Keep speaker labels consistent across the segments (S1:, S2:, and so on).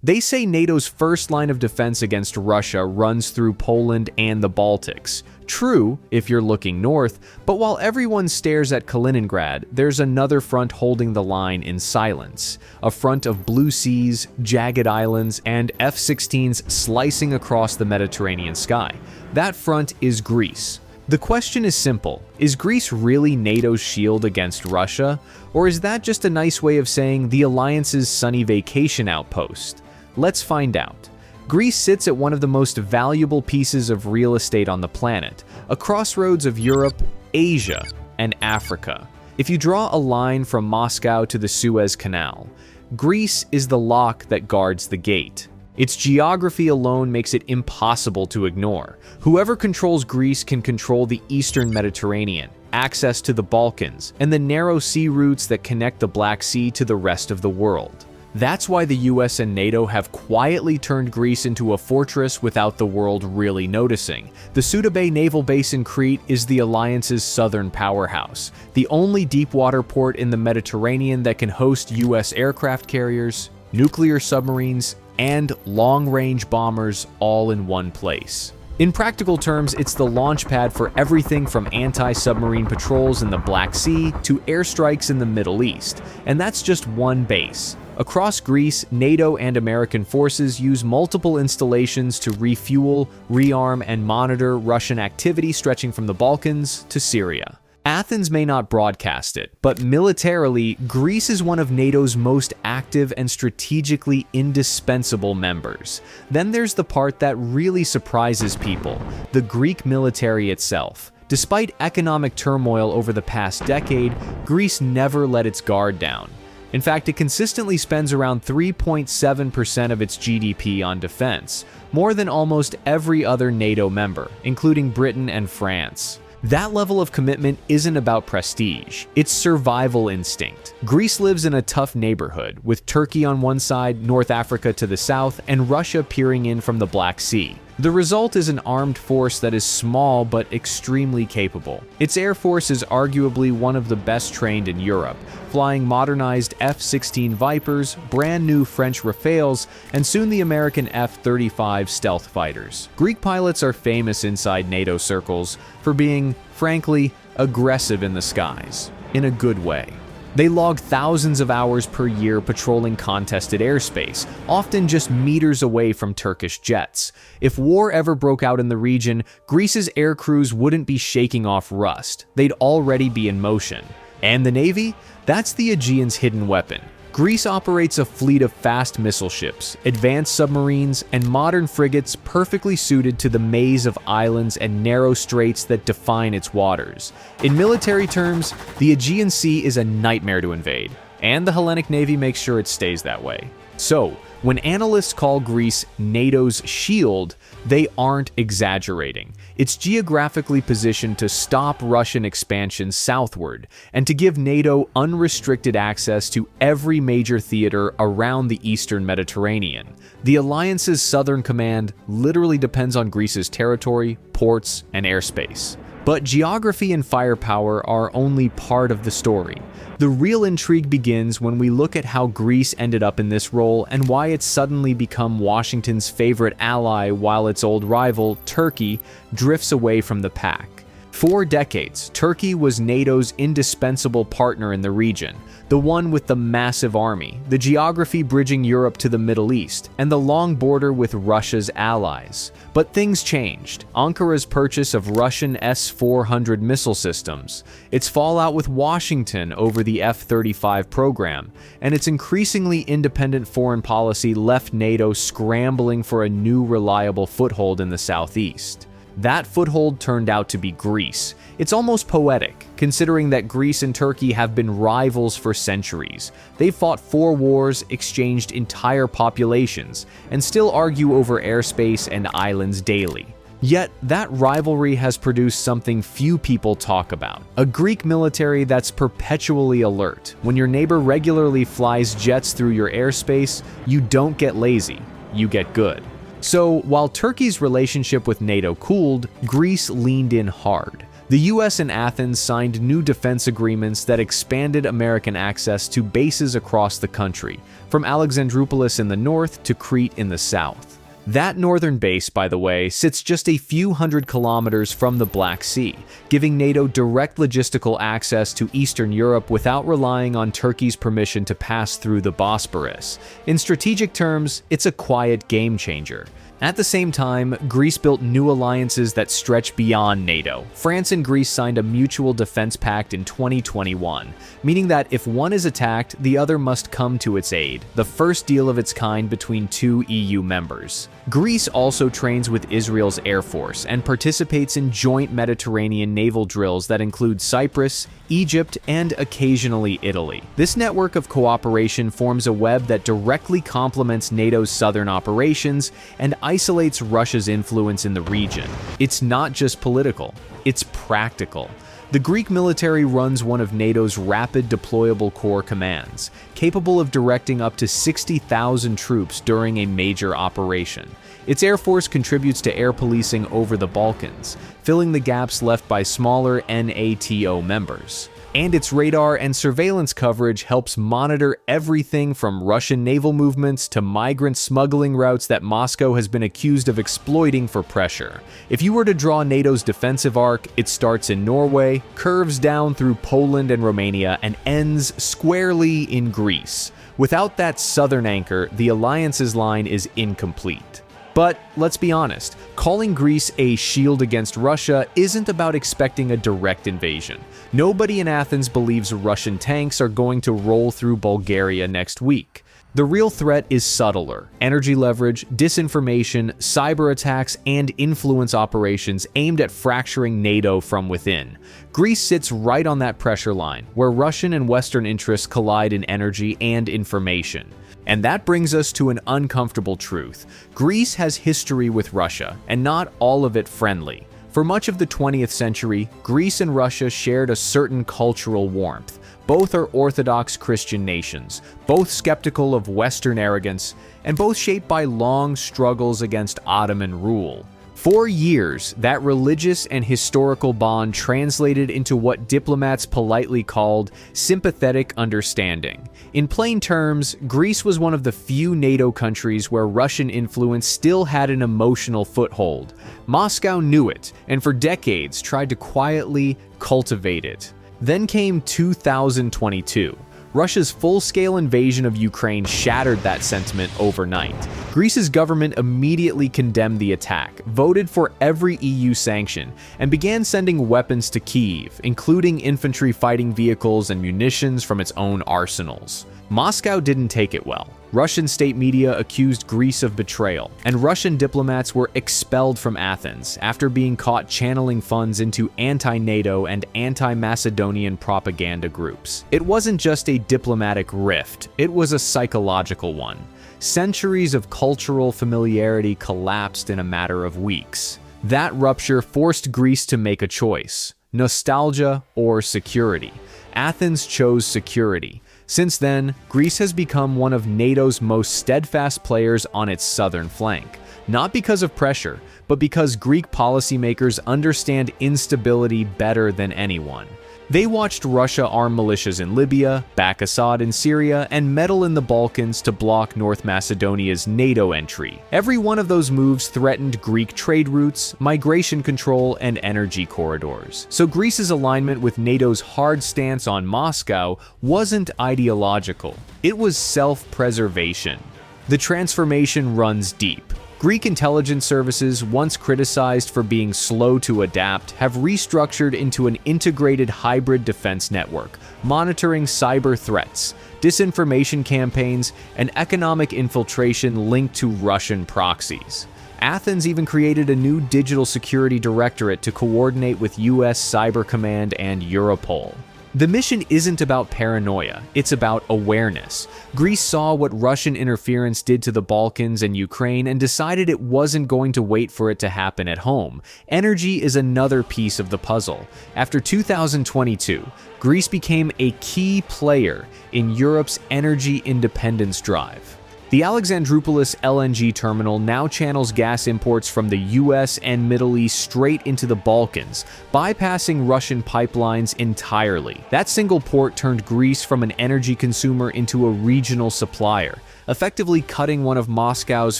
S1: They say NATO's first line of defense against Russia runs through Poland and the Baltics. True, if you're looking north, but while everyone stares at Kaliningrad, there's another front holding the line in silence. A front of blue seas, jagged islands, and F-16s slicing across the Mediterranean sky. That front is Greece. The question is simple: is Greece really NATO's shield against Russia? Or is that just a nice way of saying the alliance's sunny vacation outpost? Let's find out. Greece sits at one of the most valuable pieces of real estate on the planet, a crossroads of Europe, Asia, and Africa. If you draw a line from Moscow to the Suez Canal, Greece is the lock that guards the gate. Its geography alone makes it impossible to ignore. Whoever controls Greece can control the eastern Mediterranean, access to the Balkans, and the narrow sea routes that connect the Black Sea to the rest of the world. That's why the US and NATO have quietly turned Greece into a fortress without the world really noticing. The Souda Bay naval base in Crete is the alliance's southern powerhouse, the only deep-water port in the Mediterranean that can host US aircraft carriers, nuclear submarines, and long-range bombers all in one place. In practical terms, it's the launch pad for everything from anti-submarine patrols in the Black Sea to airstrikes in the Middle East, and that's just one base. Across Greece, NATO and American forces use multiple installations to refuel, rearm, and monitor Russian activity stretching from the Balkans to Syria. Athens may not broadcast it, but militarily, Greece is one of NATO's most active and strategically indispensable members. Then there's the part that really surprises people: the Greek military itself. Despite economic turmoil over the past decade, Greece never let its guard down. In fact, it consistently spends around 3.7% of its GDP on defense, more than almost every other NATO member, including Britain and France. That level of commitment isn't about prestige, it's survival instinct. Greece lives in a tough neighborhood, with Turkey on one side, North Africa to the south, and Russia peering in from the Black Sea. The result is an armed force that is small but extremely capable. Its air force is arguably one of the best trained in Europe, flying modernized F-16 Vipers, brand new French Rafales, and soon the American F-35 stealth fighters. Greek pilots are famous inside NATO circles for being, frankly, aggressive in the skies, in a good way. They log thousands of hours per year patrolling contested airspace, often just meters away from Turkish jets. If war ever broke out in the region, Greece's air crews wouldn't be shaking off rust. They'd already be in motion. And the Navy? That's the Aegean's hidden weapon. Greece operates a fleet of fast missile ships, advanced submarines, and modern frigates perfectly suited to the maze of islands and narrow straits that define its waters. In military terms, the Aegean Sea is a nightmare to invade, and the Hellenic Navy makes sure it stays that way. So, when analysts call Greece NATO's shield, they aren't exaggerating. It's geographically positioned to stop Russian expansion southward and to give NATO unrestricted access to every major theater around the eastern Mediterranean. The alliance's southern command literally depends on Greece's territory, ports, and airspace. But geography and firepower are only part of the story. The real intrigue begins when we look at how Greece ended up in this role and why it's suddenly become Washington's favorite ally while its old rival, Turkey, drifts away from the pack. For decades, Turkey was NATO's indispensable partner in the region, the one with the massive army, the geography bridging Europe to the Middle East, and the long border with Russia's allies. But things changed. Ankara's purchase of Russian S-400 missile systems, its fallout with Washington over the F-35 program, and its increasingly independent foreign policy left NATO scrambling for a new reliable foothold in the southeast. That foothold turned out to be Greece. It's almost poetic, considering that Greece and Turkey have been rivals for centuries. They've fought 4 wars, exchanged entire populations, and still argue over airspace and islands daily. Yet, that rivalry has produced something few people talk about: a Greek military that's perpetually alert. When your neighbor regularly flies jets through your airspace, you don't get lazy, you get good. So, while Turkey's relationship with NATO cooled, Greece leaned in hard. The The US and Athens signed new defense agreements that expanded American access to bases across the country, from Alexandroupolis in the north to Crete in the south. That northern base, by the way, sits just a few hundred kilometers from the Black Sea, giving NATO direct logistical access to Eastern Europe without relying on Turkey's permission to pass through the Bosporus. In strategic terms, it's a quiet game changer. At the same time, Greece built new alliances that stretch beyond NATO. France and Greece signed a mutual defense pact in 2021, meaning that if one is attacked, the other must come to its aid, the first deal of its kind between two EU members. Greece also trains with Israel's Air Force and participates in joint Mediterranean naval drills that include Cyprus, Egypt, and occasionally Italy. This network of cooperation forms a web that directly complements NATO's southern operations and isolates Russia's influence in the region. It's not just political, it's practical. The Greek military runs one of NATO's rapid deployable corps commands, capable of directing up to 60,000 troops during a major operation. Its air force contributes to air policing over the Balkans, filling the gaps left by smaller NATO members. And its radar and surveillance coverage helps monitor everything from Russian naval movements to migrant smuggling routes that Moscow has been accused of exploiting for pressure. If you were to draw NATO's defensive arc, it starts in Norway, curves down through Poland and Romania, and ends squarely in Greece. Without that southern anchor, the alliance's line is incomplete. But let's be honest, calling Greece a shield against Russia isn't about expecting a direct invasion. Nobody in Athens believes Russian tanks are going to roll through Bulgaria next week. The real threat is subtler: energy leverage, disinformation, cyber attacks, and influence operations aimed at fracturing NATO from within. Greece sits right on that pressure line, where Russian and Western interests collide in energy and information. And that brings us to an uncomfortable truth. Greece has history with Russia, and not all of it friendly. For much of the 20th century, Greece and Russia shared a certain cultural warmth. Both are Orthodox Christian nations, both skeptical of Western arrogance, and both shaped by long struggles against Ottoman rule. For years, that religious and historical bond translated into what diplomats politely called sympathetic understanding. In plain terms, Greece was one of the few NATO countries where Russian influence still had an emotional foothold. Moscow knew it, and for decades tried to quietly cultivate it. Then came 2022. Russia's full-scale invasion of Ukraine shattered that sentiment overnight. Greece's government immediately condemned the attack, voted for every EU sanction, and began sending weapons to Kyiv, including infantry fighting vehicles and munitions from its own arsenals. Moscow didn't take it well. Russian state media accused Greece of betrayal, and Russian diplomats were expelled from Athens after being caught channeling funds into anti-NATO and anti-Macedonian propaganda groups. It wasn't just a diplomatic rift, it was a psychological one. Centuries of cultural familiarity collapsed in a matter of weeks. That rupture forced Greece to make a choice: nostalgia or security. Athens chose security. Since then, Greece has become one of NATO's most steadfast players on its southern flank, not because of pressure, but because Greek policymakers understand instability better than anyone. They watched Russia arm militias in Libya, back Assad in Syria, and meddle in the Balkans to block North Macedonia's NATO entry. Every one of those moves threatened Greek trade routes, migration control, and energy corridors. So Greece's alignment with NATO's hard stance on Moscow wasn't ideological. It was self-preservation. The transformation runs deep. Greek intelligence services, once criticized for being slow to adapt, have restructured into an integrated hybrid defense network, monitoring cyber threats, disinformation campaigns, and economic infiltration linked to Russian proxies. Athens even created a new digital security directorate to coordinate with US Cyber Command and Europol. The mission isn't about paranoia, it's about awareness. Greece saw what Russian interference did to the Balkans and Ukraine and decided it wasn't going to wait for it to happen at home. Energy is another piece of the puzzle. After 2022, Greece became a key player in Europe's energy independence drive. The Alexandroupolis LNG terminal now channels gas imports from the US and Middle East straight into the Balkans, bypassing Russian pipelines entirely. That single port turned Greece from an energy consumer into a regional supplier, effectively cutting one of Moscow's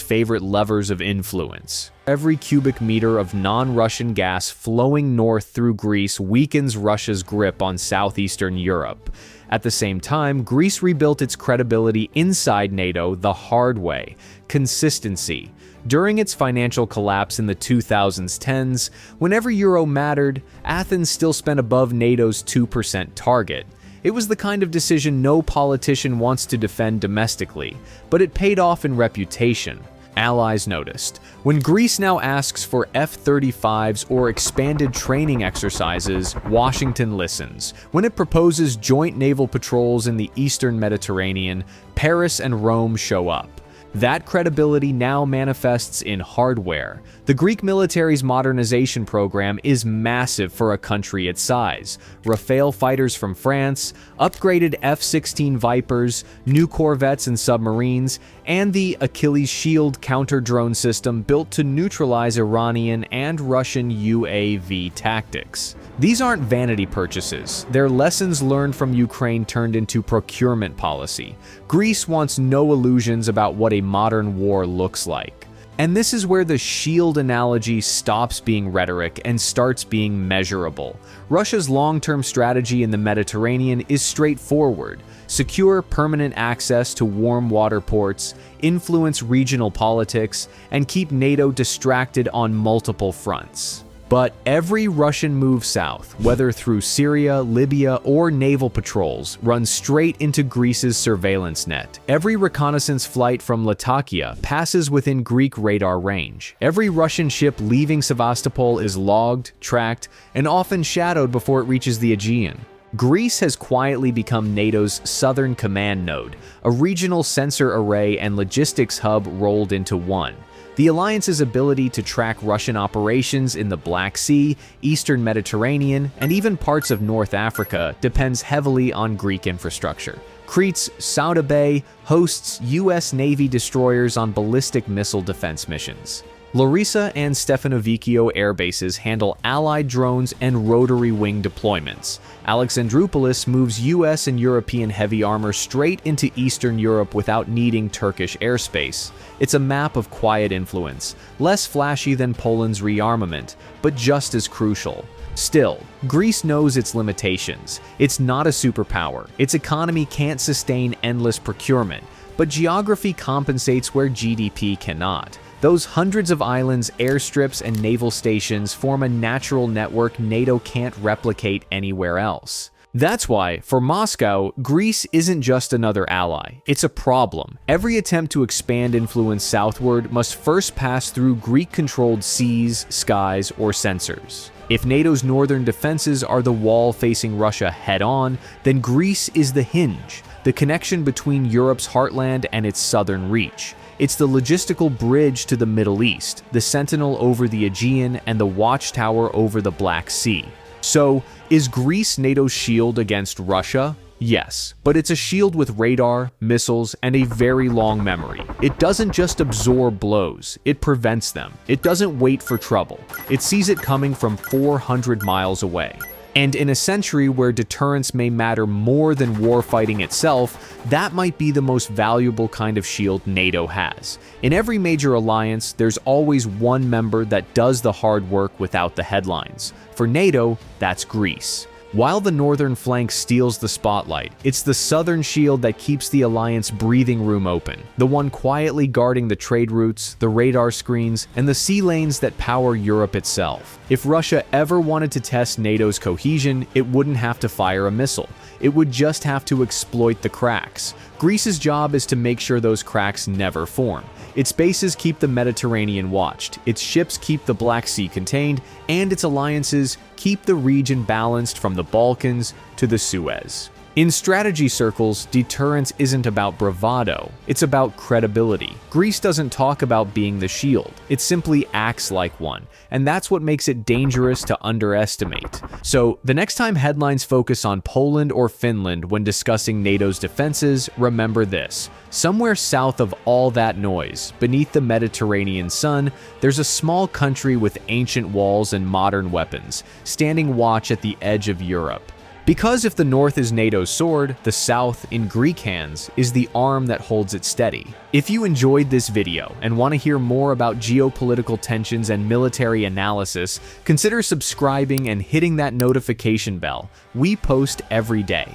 S1: favorite levers of influence. Every cubic meter of non-Russian gas flowing north through Greece weakens Russia's grip on southeastern Europe. At the same time, Greece rebuilt its credibility inside NATO the hard way: consistency. During its financial collapse in the 2010s, whenever euro mattered, Athens still spent above NATO's 2% target. It was the kind of decision no politician wants to defend domestically, but it paid off in reputation. Allies noticed. When Greece now asks for F-35s or expanded training exercises, Washington listens. When it proposes joint naval patrols in the Eastern Mediterranean, Paris and Rome show up. That credibility now manifests in hardware. The Greek military's modernization program is massive for a country its size. Rafale fighters from France, upgraded F-16 Vipers, new corvettes and submarines, and the Achilles Shield counter-drone system built to neutralize Iranian and Russian UAV tactics. These aren't vanity purchases. They're lessons learned from Ukraine turned into procurement policy. Greece wants no illusions about what a modern war looks like. And this is where the shield analogy stops being rhetoric and starts being measurable. Russia's long-term strategy in the Mediterranean is straightforward: secure permanent access to warm water ports, influence regional politics, and keep NATO distracted on multiple fronts. But every Russian move south, whether through Syria, Libya, or naval patrols, runs straight into Greece's surveillance net. Every reconnaissance flight from Latakia passes within Greek radar range. Every Russian ship leaving Sevastopol is logged, tracked, and often shadowed before it reaches the Aegean. Greece has quietly become NATO's southern command node, a regional sensor array and logistics hub rolled into one. The alliance's ability to track Russian operations in the Black Sea, Eastern Mediterranean, and even parts of North Africa depends heavily on Greek infrastructure. Crete's Souda Bay hosts U.S. Navy destroyers on ballistic missile defense missions. Larissa and Stefanovicchio airbases handle Allied drones and rotary wing deployments. Alexandroupolis moves US and European heavy armor straight into Eastern Europe without needing Turkish airspace. It's a map of quiet influence, less flashy than Poland's rearmament, but just as crucial. Still, Greece knows its limitations. It's not a superpower. Its economy can't sustain endless procurement, but geography compensates where GDP cannot. Those hundreds of islands, airstrips, and naval stations form a natural network NATO can't replicate anywhere else. That's why, for Moscow, Greece isn't just another ally, it's a problem. Every attempt to expand influence southward must first pass through Greek-controlled seas, skies, or sensors. If NATO's northern defenses are the wall facing Russia head-on, then Greece is the hinge, the connection between Europe's heartland and its southern reach. It's the logistical bridge to the Middle East, the sentinel over the Aegean, and the watchtower over the Black Sea. So, is Greece NATO's shield against Russia? Yes, but it's a shield with radar, missiles, and a very long memory. It doesn't just absorb blows, it prevents them. It doesn't wait for trouble. It sees it coming from 400 miles away. And in a century where deterrence may matter more than warfighting itself, that might be the most valuable kind of shield NATO has. In every major alliance, there's always one member that does the hard work without the headlines. For NATO, that's Greece. While the northern flank steals the spotlight, it's the southern shield that keeps the alliance breathing room open, the one quietly guarding the trade routes, the radar screens, and the sea lanes that power Europe itself. If Russia ever wanted to test NATO's cohesion, it wouldn't have to fire a missile. It would just have to exploit the cracks. Greece's job is to make sure those cracks never form. Its bases keep the Mediterranean watched, its ships keep the Black Sea contained, and its alliances keep the region balanced from the Balkans to the Suez. In strategy circles, deterrence isn't about bravado, it's about credibility. Greece doesn't talk about being the shield, it simply acts like one, and that's what makes it dangerous to underestimate. So, the next time headlines focus on Poland or Finland when discussing NATO's defenses, remember this. Somewhere south of all that noise, beneath the Mediterranean sun, there's a small country with ancient walls and modern weapons, standing watch at the edge of Europe. Because if the north is NATO's sword, the south, in Greek hands, is the arm that holds it steady. If you enjoyed this video and want to hear more about geopolitical tensions and military analysis, consider subscribing and hitting that notification bell. We post every day.